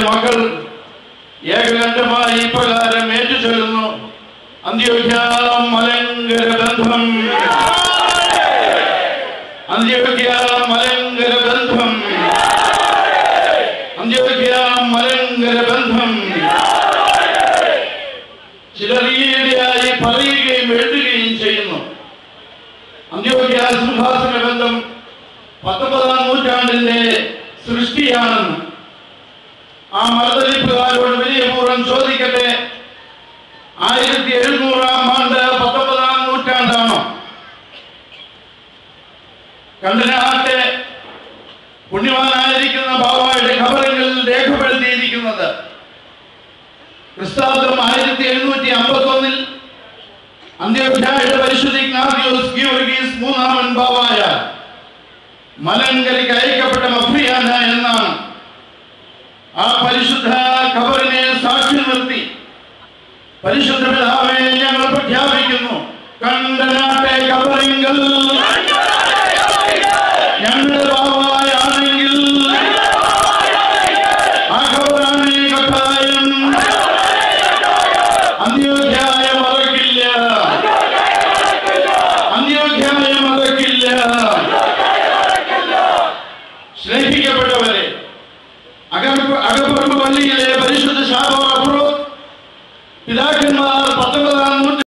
മക്കൾ ഏകകണ്ഠമായി ഇപ്രകാരം ഏറ്റുചൊല്ലുന്നു. അന്ത്യോഖ്യ മലങ്കര ബന്ധം, അന്ത്യോഖ്യ മലങ്കര ബന്ധം, അന്ത്യോഖ്യ മലങ്കര ബന്ധം. ചിലർ ഈയിടെയായി പറയുകയും എഴുതുകയും ചെയ്യുന്നു. അന്ത്യോഖ്യ സിംഹാസന ബന്ധം 19-ാം നൂറ്റാണ്ടിന്റെ സൃഷ്ടിയാണെന്ന്. ആ മറുതലിപ്പുകാരോട് വിനയപൂർവ്വം ചോദിക്കട്ടെ, 1700-ാം ആണ്ട് 19-ാം നൂറ്റാണ്ടാണോ? കണ്ടനാട്ടെ പുണ്യവാനായിരിക്കുന്ന ബാബായുടെ ഖബറുകളിൽ രേഖപ്പെടുത്തിയിരിക്കുന്നത് ക്രിസ്താബ്ദം 1751 അന്ത്യോഖ്യയുടെ പരിശുദ്ധ ഇഗ്നാത്തിയോസ് ഗീവർഗീസ് മൂന്നാമൻ ബാബായ മലങ്കരയ്ക്ക് അയക്കപ്പെട്ട മഫ്രിയാന എന്നാണ്. ആ പരിശുദ്ധ ഖബറിനെ സാക്ഷി നിർത്തി പരിശുദ്ധ പിതാവേ ഞങ്ങൾ പ്രഖ്യാപിക്കുന്നു, കണ്ടനാട്ടെ ഖബറിങ്കൽ ഞങ്ങളുടെ ബാബായാണെങ്കിൽ ആ ഖബറാണ് കട്ടായം. അന്ത്യോഖ്യായ മറക്കില്ല, അന്ത്യോഖ്യായ മറക്കില്ല. സ്നേഹിക്കപ്പെട്ടവരെ, അകപ്പറമ്പ് പള്ളിയിലെ പരിശുദ്ധ ശാഖ പിതാക്കൾ